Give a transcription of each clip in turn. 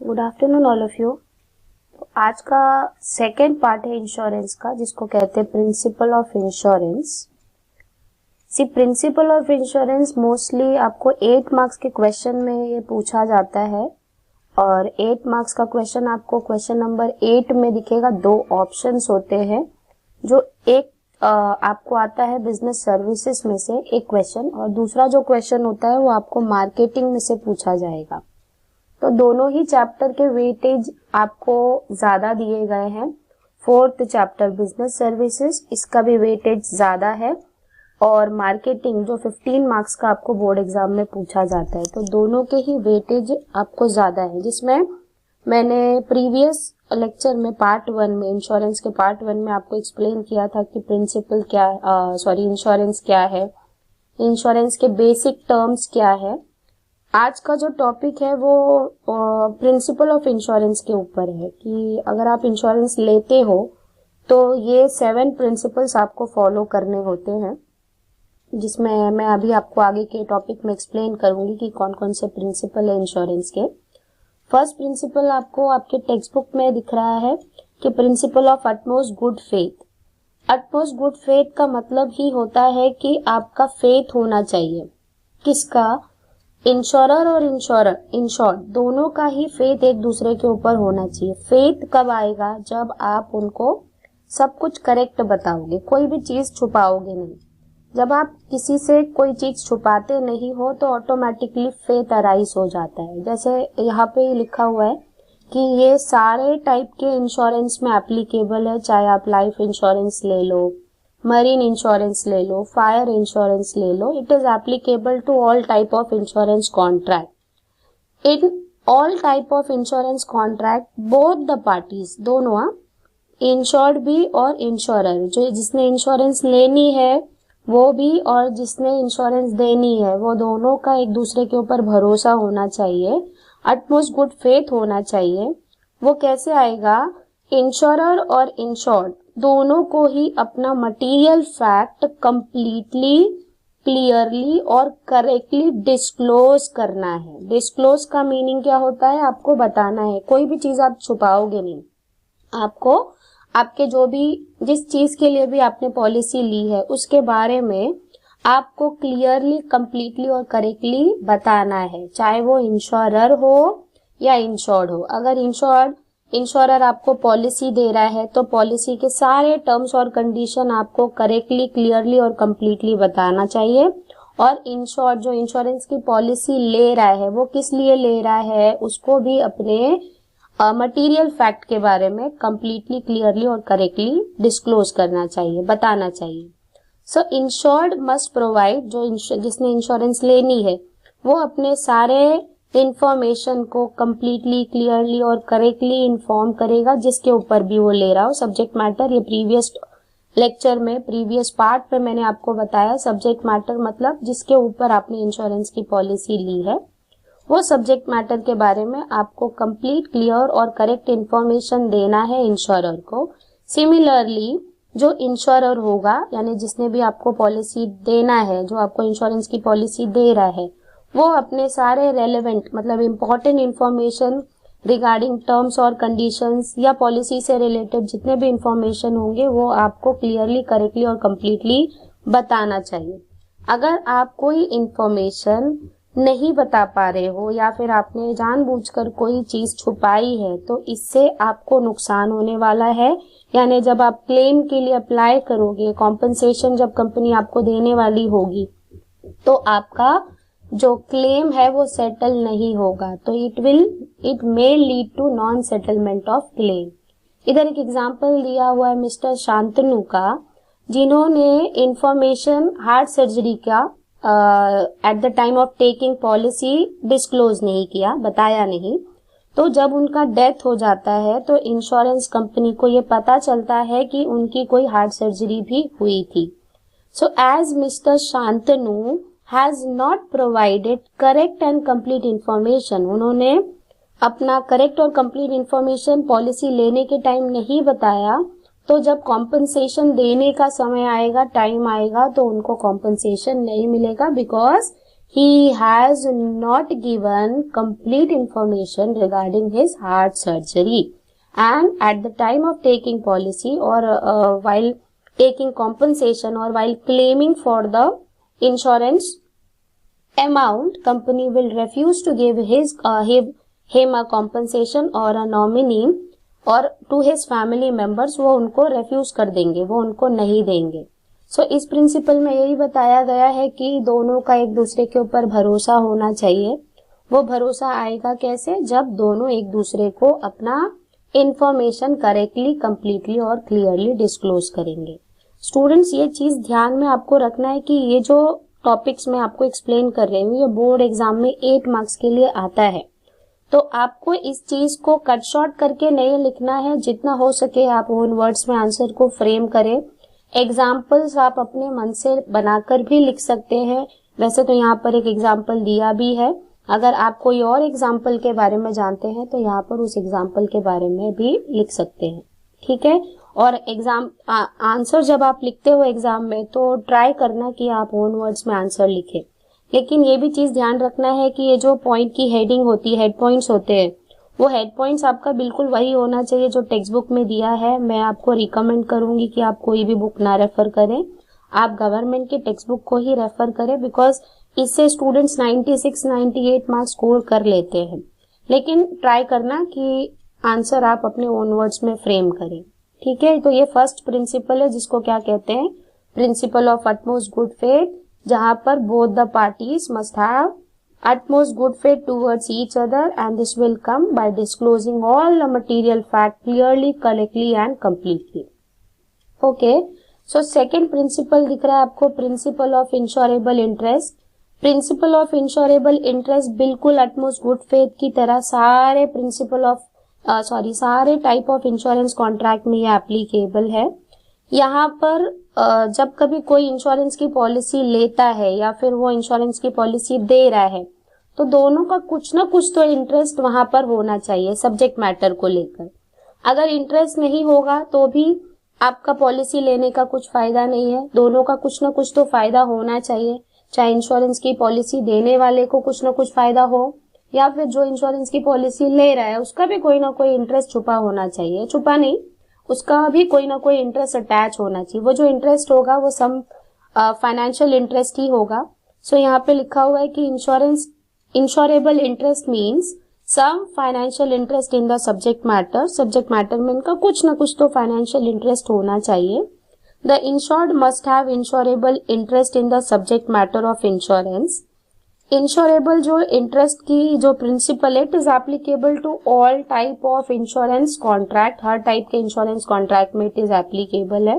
Good afternoon all of you. आज का second part है इंश्योरेंस का, जिसको कहते हैं principle of insurance. Principle of insurance mostly आपको 8 मार्क्स के क्वेश्चन में ये पूछा जाता है और 8 मार्क्स का क्वेश्चन आपको क्वेश्चन नंबर 8 में दिखेगा। 2 ऑप्शंस होते हैं, जो एक आपको आता है बिजनेस सर्विसेज में से एक क्वेश्चन, और दूसरा जो क्वेश्चन होता है वो आपको मार्केटिंग में से पूछा जाएगा। तो दोनों ही चैप्टर के वेटेज आपको ज्यादा दिए गए हैं। 4th चैप्टर बिजनेस सर्विसेज, इसका भी वेटेज ज्यादा है, और मार्केटिंग जो 15 मार्क्स का आपको बोर्ड एग्जाम में पूछा जाता है। तो दोनों के ही वेटेज आपको ज्यादा है, जिसमें मैंने प्रीवियस लेक्चर में पार्ट 1 में इंश्योरेंस के पार्ट 1 में आपको एक्सप्लेन किया था कि प्रिंसिपल क्या इंश्योरेंस क्या है, इंश्योरेंस के बेसिक टर्म्स क्या है। आज का जो टॉपिक है वो प्रिंसिपल ऑफ इंश्योरेंस के ऊपर है कि अगर आप इंश्योरेंस लेते हो तो ये 7 प्रिंसिपल्स आपको फॉलो करने होते हैं, जिसमें मैं अभी आपको आगे के टॉपिक में एक्सप्लेन करूंगी कि कौन कौन से प्रिंसिपल है इंश्योरेंस के। फर्स्ट प्रिंसिपल आपको आपके टेक्स्ट बुक में दिख रहा है कि principle of utmost good faith. Utmost good faith का मतलब ही होता है कि आपका फेथ होना चाहिए। किसका? इंश्योरर और इंश्योर्ड दोनों का ही फेथ एक दूसरे के ऊपर होना चाहिए। फेथ कब आएगा? जब आप उनको सब कुछ करेक्ट बताओगे, कोई भी चीज छुपाओगे नहीं। जब आप किसी से कोई चीज छुपाते नहीं हो तो ऑटोमेटिकली फेथ अराइज हो जाता है। जैसे यहाँ पे लिखा हुआ है कि ये सारे टाइप के इंश्योरेंस में एप्लीकेबल है, चाहे आप लाइफ इंश्योरेंस ले लो, मरीन इंश्योरेंस ले लो, फायर इंश्योरेंस ले लो। It is applicable to all type of insurance contract. In all type of insurance contract both the parties, दोनों, इंश्योर्ड भी और इंश्योरर, जो जिसने इंश्योरेंस लेनी है वो भी और जिसने इंश्योरेंस देनी है वो, दोनों का एक दूसरे के ऊपर भरोसा होना चाहिए, अटमोस्ट गुड फेथ होना चाहिए। वो कैसे आएगा? इंश्योरर और इंश्योर्ड दोनों को ही अपना मटेरियल फैक्ट कंप्लीटली, क्लियरली और करेक्टली डिस्क्लोज करना है। डिस्क्लोज का मीनिंग क्या होता है? आपको बताना है, कोई भी चीज आप छुपाओगे नहीं। आपको आपके जो भी जिस चीज के लिए भी आपने पॉलिसी ली है उसके बारे में आपको क्लियरली, कंप्लीटली और करेक्टली बताना है, चाहे वो इंश्योरर हो या इंश्योर्ड हो। अगर इंश्योरर आपको पॉलिसी दे रहा है तो पॉलिसी के सारे टर्म्स और कंडीशन आपको करेक्टली, क्लियरली और कंप्लीटली बताना चाहिए। और इंश्योर्ड जो इंश्योरेंस की पॉलिसी ले रहा है वो किस लिए ले रहा है, उसको भी अपने मटेरियल फैक्ट के बारे में कंप्लीटली, क्लियरली और करेक्टली डिस्क्लोज करना चाहिए, बताना चाहिए। सो इंश्योर्ड मस्ट प्रोवाइड, जिसने इंश्योरेंस लेनी है वो अपने सारे इंफॉर्मेशन को कंप्लीटली, क्लियरली और करेक्टली इन्फॉर्म करेगा, जिसके ऊपर भी वो ले रहा हो। सब्जेक्ट मैटर, ये प्रीवियस लेक्चर में, प्रीवियस पार्ट पे मैंने आपको बताया, सब्जेक्ट मैटर मतलब जिसके ऊपर आपने इंश्योरेंस की पॉलिसी ली है, वो सब्जेक्ट मैटर के बारे में आपको कंप्लीट, क्लियर और करेक्ट इंफॉर्मेशन देना है इंश्योरर को। सिमिलरली जो इंश्योरर होगा, यानी जिसने भी आपको पॉलिसी देना है, जो आपको इंश्योरेंस की पॉलिसी दे रहा है, वो अपने सारे रेलेवेंट मतलब इम्पोर्टेंट इंफॉर्मेशन रिगार्डिंग टर्म्स और कंडीशंस या पॉलिसी से रिलेटेड जितने भी इंफॉर्मेशन होंगे वो आपको क्लियरली, करेक्टली और कंप्लीटली बताना चाहिए। अगर आप कोई इंफॉर्मेशन नहीं बता पा रहे हो या फिर आपने जानबूझकर कोई चीज छुपाई है तो इससे आपको नुकसान होने वाला है। यानी जब आप क्लेम के लिए अप्लाई करोगे, कॉम्पनसेशन जब कंपनी आपको देने वाली होगी, तो आपका जो क्लेम है वो सेटल नहीं होगा, तो it may lead to non settlement of claim. इधर एक एग्जांपल दिया हुआ है मिस्टर शांतनु का, जिन्होंने इंफॉर्मेशन हार्ट सर्जरी का at the time of taking policy disclose नहीं किया, बताया नहीं। तो जब उनका डेथ हो जाता है तो इंश्योरेंस कंपनी को ये पता चलता है कि उनकी कोई हार्ट सर्जरी भी हुई थी। So as Mister Shantanu has not provided correct and complete information, उन्होंने अपना करेक्ट और कंप्लीट इंफॉर्मेशन पॉलिसी लेने के टाइम नहीं बताया, तो जब कॉम्पनसेशन देने का समय आएगा, टाइम आएगा, तो उनको कॉम्पनसेशन नहीं मिलेगा, because he has not given complete information regarding his heart surgery, and at the time of taking policy or while taking compensation or while claiming for the insurance amount, company will refuse to give him a compensation or a nominee और to his family members, वो उनको refuge कर देंगे, वो उनको नहीं देंगे। सो इस प्रिंसिपल में यही बताया गया है कि दोनों का एक दूसरे के ऊपर भरोसा होना चाहिए। वो भरोसा आएगा कैसे? जब दोनों एक दूसरे को अपना इंफॉर्मेशन करेक्टली, कंप्लीटली और क्लियरली डिस्क्लोज करेंगे। स्टूडेंट्स, ये चीज ध्यान में आपको रखना है कि ये जो टॉपिक्स मैं आपको एक्सप्लेन कर रही हूँ, ये बोर्ड एग्जाम में 8 मार्क्स के लिए आता है। तो आपको इस चीज को कट शॉर्ट करके नहीं लिखना है, जितना हो सके आप ओन वर्ड्स में आंसर को फ्रेम करें। एग्जाम्पल्स आप अपने मन से बनाकर भी लिख सकते हैं। वैसे तो यहाँ पर एक एग्जाम्पल दिया भी है, अगर आप कोई और एग्जाम्पल के बारे में जानते हैं तो यहाँ पर उस एग्जाम्पल के बारे में भी लिख सकते हैं, ठीक है। और एग्जाम आंसर जब आप लिखते हो एग्जाम में तो ट्राई करना कि आप ओन वर्ड्स में आंसर लिखें। लेकिन ये भी चीज ध्यान रखना है कि ये जो पॉइंट की हेडिंग होती है, हेड पॉइंट्स होते हैं, वो हेड पॉइंट्स आपका बिल्कुल वही होना चाहिए जो टेक्स्ट बुक में दिया है। मैं आपको रिकमेंड करूंगी कि आप कोई भी बुक ना रेफर करें, आप गवर्नमेंट की टेक्स्ट बुक को ही रेफर करें, बिकॉज इससे स्टूडेंट्स 96-98 मार्क्स स्कोर कर लेते हैं। लेकिन ट्राई करना कि आंसर आप अपने ओन वर्ड्स में फ्रेम करें, ठीक है। तो ये फर्स्ट प्रिंसिपल है जिसको क्या कहते हैं? Principle of utmost good faith, जहां पर both the parties must have utmost good faith towards each other, and this will come by disclosing all the material fact clearly, correctly and completely. Okay, so second principle दिख रहा है आपको, principle of insurable interest। principle of insurable interest बिल्कुल utmost good faith की तरह सारे principle of सारे type of insurance contract में ये applicable है। यहाँ पर जब कभी कोई इंश्योरेंस की पॉलिसी लेता है या फिर वो इंश्योरेंस की पॉलिसी दे रहा है, तो दोनों का कुछ ना कुछ तो इंटरेस्ट वहां पर होना चाहिए सब्जेक्ट मैटर को लेकर। अगर इंटरेस्ट नहीं होगा तो भी आपका पॉलिसी लेने का कुछ फायदा नहीं है। दोनों का कुछ ना कुछ तो फायदा होना चाहिए, चाहे इंश्योरेंस की पॉलिसी देने वाले को कुछ ना कुछ फायदा हो या फिर जो इंश्योरेंस की पॉलिसी ले रहा है उसका भी कोई ना कोई इंटरेस्ट छुपा होना चाहिए। छुपा नहीं, उसका भी कोई ना कोई इंटरेस्ट अटैच होना चाहिए। वो जो इंटरेस्ट होगा वो सम फाइनेंशियल इंटरेस्ट ही होगा। सो यहाँ पे लिखा हुआ है कि insurable interest means some financial interest in the subject matter. Subject matter में इनका कुछ ना कुछ तो फाइनेंशियल इंटरेस्ट होना चाहिए। The insured must have insurable interest in the subject matter of insurance. Insurable जो इंटरेस्ट की जो प्रिंसिपल है, it is applicable to all type of insurance contract. हर टाइप के इंश्योरेंस कॉन्ट्रैक्ट में इट इज एप्लीकेबल है।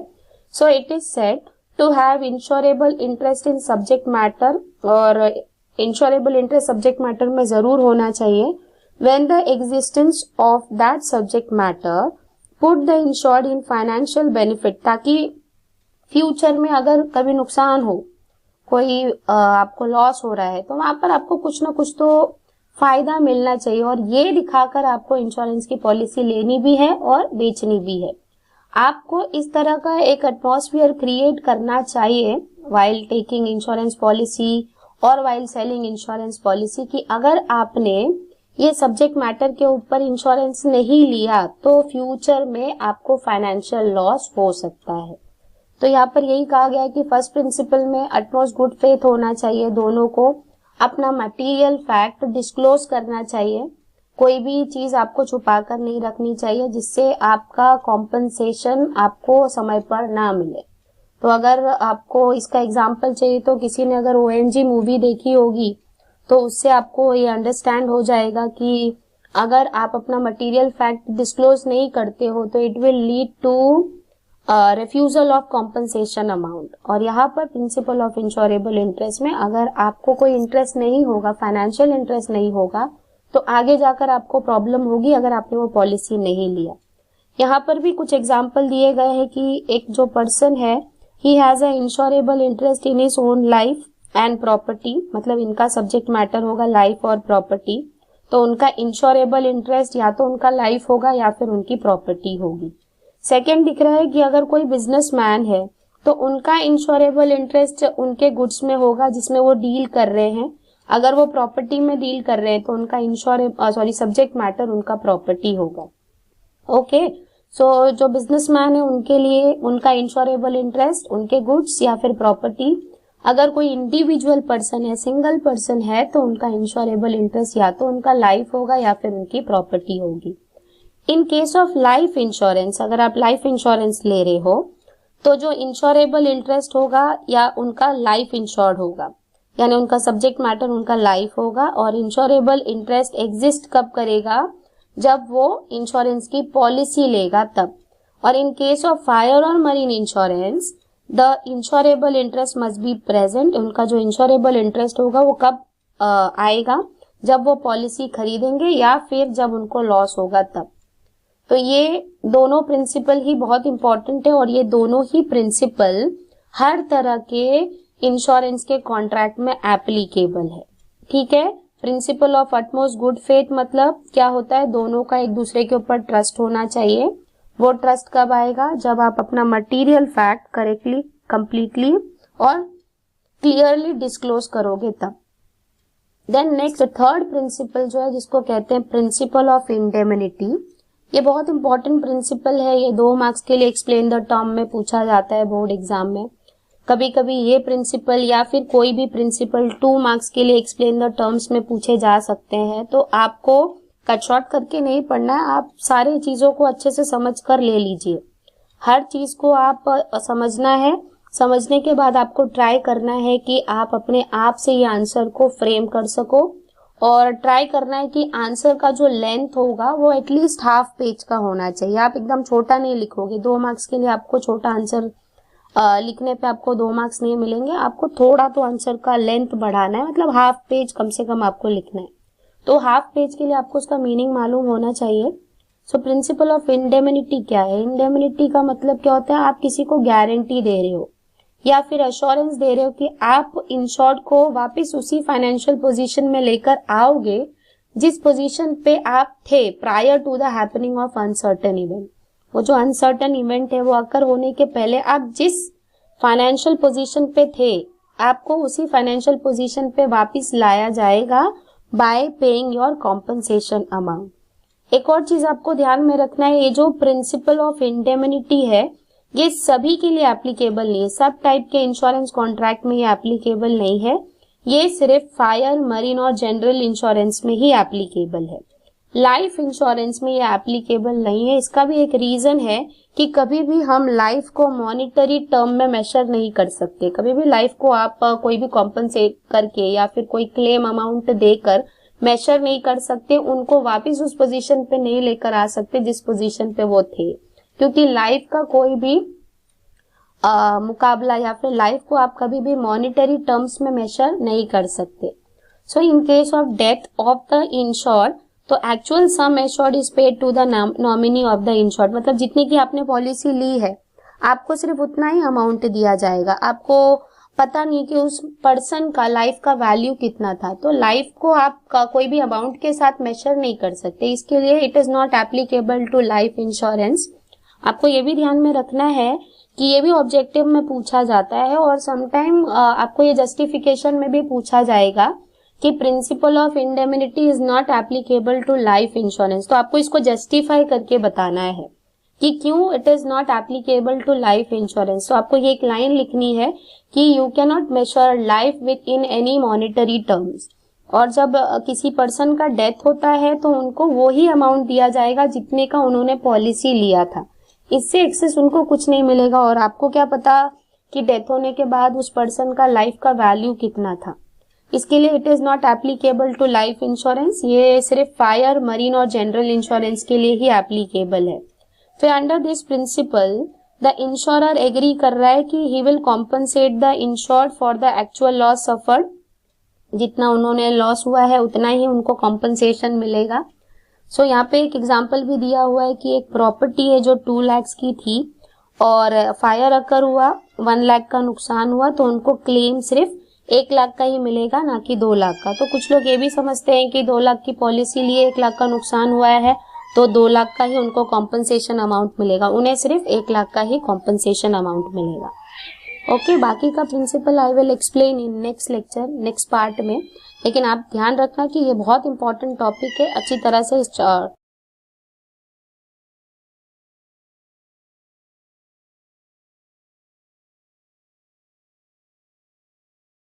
So it is said to have insurable interest in subject matter, और insurable interest subject matter में जरूर होना चाहिए। When the existence of that subject matter put the insured in financial benefit, ताकि future में अगर कभी नुकसान हो, कोई आपको लॉस हो रहा है, तो वहां पर आपको कुछ ना कुछ तो फायदा मिलना चाहिए। और ये दिखाकर आपको इंश्योरेंस की पॉलिसी लेनी भी है और बेचनी भी है। आपको इस तरह का एक एटमॉस्फेयर क्रिएट करना चाहिए वाइल टेकिंग इंश्योरेंस पॉलिसी और वाइल सेलिंग इंश्योरेंस पॉलिसी, कि अगर आपने ये सब्जेक्ट मैटर के ऊपर इंश्योरेंस नहीं लिया तो फ्यूचर में आपको फाइनेंशियल लॉस हो सकता है। तो यहाँ पर यही कहा गया है कि फर्स्ट प्रिंसिपल में अटमोस्ट गुड फेथ होना चाहिए, दोनों को अपना मटेरियल फैक्ट डिस्क्लोज करना चाहिए। कोई भी चीज आपको छुपा कर नहीं रखनी चाहिए जिससे आपका कॉम्पनसेशन आपको समय पर ना मिले। तो अगर आपको इसका एग्जाम्पल चाहिए तो किसी ने अगर ONG मूवी देखी होगी तो उससे आपको ये अंडरस्टैंड हो जाएगा कि अगर आप अपना मटेरियल फैक्ट डिस्क्लोज नहीं करते हो तो it will lead to refusal of compensation amount. और यहाँ पर प्रिंसिपल ऑफ इंश्योरेबल इंटरेस्ट में अगर आपको कोई इंटरेस्ट नहीं होगा, फाइनेंशियल इंटरेस्ट नहीं होगा, तो आगे जाकर आपको प्रॉब्लम होगी अगर आपने वो पॉलिसी नहीं लिया। यहाँ पर भी कुछ एग्जाम्पल दिए गए हैं कि एक जो पर्सन है, he has a insurable interest in his own life and property, मतलब इनका सब्जेक्ट मैटर होगा लाइफ और प्रॉपर्टी, तो उनका इंश्योरेबल इंटरेस्ट या तो उनका लाइफ होगा या फिर उनकी प्रॉपर्टी होगी। सेकेंड दिख रहा है कि अगर कोई बिजनेसमैन है तो उनका इंश्योरेबल इंटरेस्ट उनके गुड्स में होगा जिसमें वो डील कर रहे हैं, अगर वो प्रॉपर्टी में डील कर रहे हैं तो उनका सब्जेक्ट मैटर उनका प्रॉपर्टी होगा। ओके, सो जो बिजनेसमैन है उनके लिए उनका इंश्योरेबल इंटरेस्ट उनके गुड्स या फिर प्रॉपर्टी। अगर कोई इंडिविजुअल पर्सन है, सिंगल पर्सन है, तो उनका इंश्योरेबल इंटरेस्ट या तो उनका लाइफ होगा या फिर उनकी प्रॉपर्टी होगी। इन केस ऑफ लाइफ इंश्योरेंस, अगर आप लाइफ इंश्योरेंस ले रहे हो तो जो इंश्योरेबल इंटरेस्ट होगा या उनका लाइफ इंश्योर्ड होगा, यानी उनका सब्जेक्ट मैटर उनका लाइफ होगा। और इंश्योरेबल इंटरेस्ट एग्जिस्ट कब करेगा? जब वो इंश्योरेंस की पॉलिसी लेगा तब। और इन केस ऑफ फायर और marine insurance the insurable interest must be present. उनका जो इंश्योरेबल इंटरेस्ट होगा वो कब आएगा? जब वो पॉलिसी खरीदेंगे या फिर जब उनको लॉस होगा तब। तो ये दोनों प्रिंसिपल ही बहुत इंपॉर्टेंट है और ये दोनों ही प्रिंसिपल हर तरह के इंश्योरेंस के कॉन्ट्रैक्ट में एप्लीकेबल है। ठीक है, principle of utmost good faith मतलब क्या होता है? दोनों का एक दूसरे के ऊपर ट्रस्ट होना चाहिए। वो ट्रस्ट कब आएगा? जब आप अपना मटेरियल फैक्ट करेक्टली, कंप्लीटली और क्लियरली डिस्क्लोज करोगे तब। देन नेक्स्ट थर्ड प्रिंसिपल जो है जिसको कहते हैं प्रिंसिपल ऑफ इंडेमनिटी, ये बहुत इंपॉर्टेंट प्रिंसिपल है। ये 2 मार्क्स के लिए एक्सप्लेन द टर्म में पूछा जाता है बोर्ड एग्जाम में। कभी कभी ये प्रिंसिपल या फिर कोई भी प्रिंसिपल 2 मार्क्स के लिए एक्सप्लेन द टर्म्स में पूछे जा सकते हैं। तो आपको कट शॉर्ट करके नहीं पढ़ना है, आप सारी चीजों को अच्छे से समझ कर ले लीजिए। हर चीज को आप समझना है, समझने के बाद आपको ट्राई करना है कि आप अपने आप से ये आंसर को फ्रेम कर सको। और ट्राई करना है कि आंसर का जो लेंथ होगा वो एटलीस्ट हाफ पेज का होना चाहिए। आप एकदम छोटा नहीं लिखोगे। 2 मार्क्स के लिए आपको छोटा आंसर लिखने पे आपको 2 मार्क्स नहीं मिलेंगे। आपको थोड़ा तो आंसर का लेंथ बढ़ाना है, मतलब हाफ पेज कम से कम आपको लिखना है। तो हाफ पेज के लिए आपको उसका मीनिंग मालूम होना चाहिए। सो प्रिंसिपल ऑफ इंडेमनिटी क्या है? इंडेमनिटी का मतलब क्या होता है? आप किसी को गारंटी दे रहे हो या फिर अश्योरेंस दे रहे हो कि आप इंश्योर्ड को वापस उसी फाइनेंशियल पोजीशन में लेकर आओगे जिस पोजीशन पे आप थे prior to the happening of uncertain event. वो जो अनसर्टेन इवेंट है वो अकर होने के पहले आप जिस फाइनेंशियल पोजीशन पे थे आपको उसी फाइनेंशियल पोजीशन पे वापस लाया जाएगा bye paying your compensation amount. एक और चीज आपको ध्यान में रखना है, ये जो प्रिंसिपल ऑफ इंडेमनिटी है ये सभी के लिए एप्लीकेबल नहीं है। सब टाइप के इंश्योरेंस कॉन्ट्रैक्ट में ये एप्लीकेबल नहीं है। ये सिर्फ फायर, मरीन और जनरल इंश्योरेंस में ही एप्लीकेबल है। लाइफ इंश्योरेंस में ये एप्लीकेबल नहीं है। इसका भी एक रीजन है कि कभी भी हम लाइफ को मॉनिटरी टर्म में मेजर नहीं कर सकते। कभी भी लाइफ को आप कोई भी कॉम्पनसेट करके या फिर कोई क्लेम अमाउंट देकर मेजर नहीं कर सकते। उनको वापस उस पोजीशन पे नहीं लेकर आ सकते जिस पोजीशन पे वो थे, क्योंकि लाइफ का कोई भी मुकाबला या फिर लाइफ को आप कभी भी मॉनिटरी टर्म्स में मेजर नहीं कर सकते। So in case of death of the insured तो actual sum assured is paid to the nominee of the insured, मतलब जितनी की आपने पॉलिसी ली है आपको सिर्फ उतना ही अमाउंट दिया जाएगा। आपको पता नहीं कि उस पर्सन का लाइफ का वैल्यू कितना था, तो लाइफ को आप कोई भी अमाउंट के साथ मेजर नहीं कर सकते। इसके लिए it is not applicable to life insurance. आपको ये भी ध्यान में रखना है कि ये भी ऑब्जेक्टिव में पूछा जाता है और समटाइम आपको ये जस्टिफिकेशन में भी पूछा जाएगा कि principle of indemnity is not applicable to life insurance. तो आपको इसको जस्टिफाई करके बताना है कि क्यों it is not applicable to life insurance. तो आपको ये एक लाइन लिखनी है कि you can not measure life within any monetary terms. और जब किसी पर्सन का डेथ होता है तो उनको वो ही अमाउंट दिया जाएगा जितने का उन्होंने पॉलिसी लिया था, इससे एक्सेस उनको कुछ नहीं मिलेगा। और आपको क्या पता कि डेथ होने के बाद उस पर्सन का लाइफ का वैल्यू कितना था। इसके लिए it is not applicable to life insurance. ये सिर्फ फायर, मरीन और जनरल इंश्योरेंस के लिए ही एप्लीकेबल है। फिर under this principle the insurer agree कर रहा है कि he will compensate the insured for the actual loss suffered. जितना उन्होंने लॉस हुआ है उतना ही उनको कॉम्पनसेशन मिलेगा। सो यहाँ पे एक एग्जांपल भी दिया हुआ है कि एक प्रॉपर्टी है जो 2 लाख की थी और फायर अकर हुआ, 1 लाख का नुकसान हुआ, तो उनको क्लेम सिर्फ 1 लाख का ही मिलेगा, ना कि 2 लाख का। तो कुछ लोग ये भी समझते हैं कि 2 लाख की पॉलिसी लिए 1 लाख का नुकसान हुआ है तो 2 लाख का ही उनको कॉम्पनसेशन अमाउंट मिलेगा। उन्हें सिर्फ 1 लाख का ही कॉम्पनसेशन अमाउंट मिलेगा। ओके, बाकी का principle I will explain in next lecture, next part में। लेकिन आप ध्यान रखना कि ये बहुत इंपॉर्टेंट टॉपिक है, अच्छी तरह से इस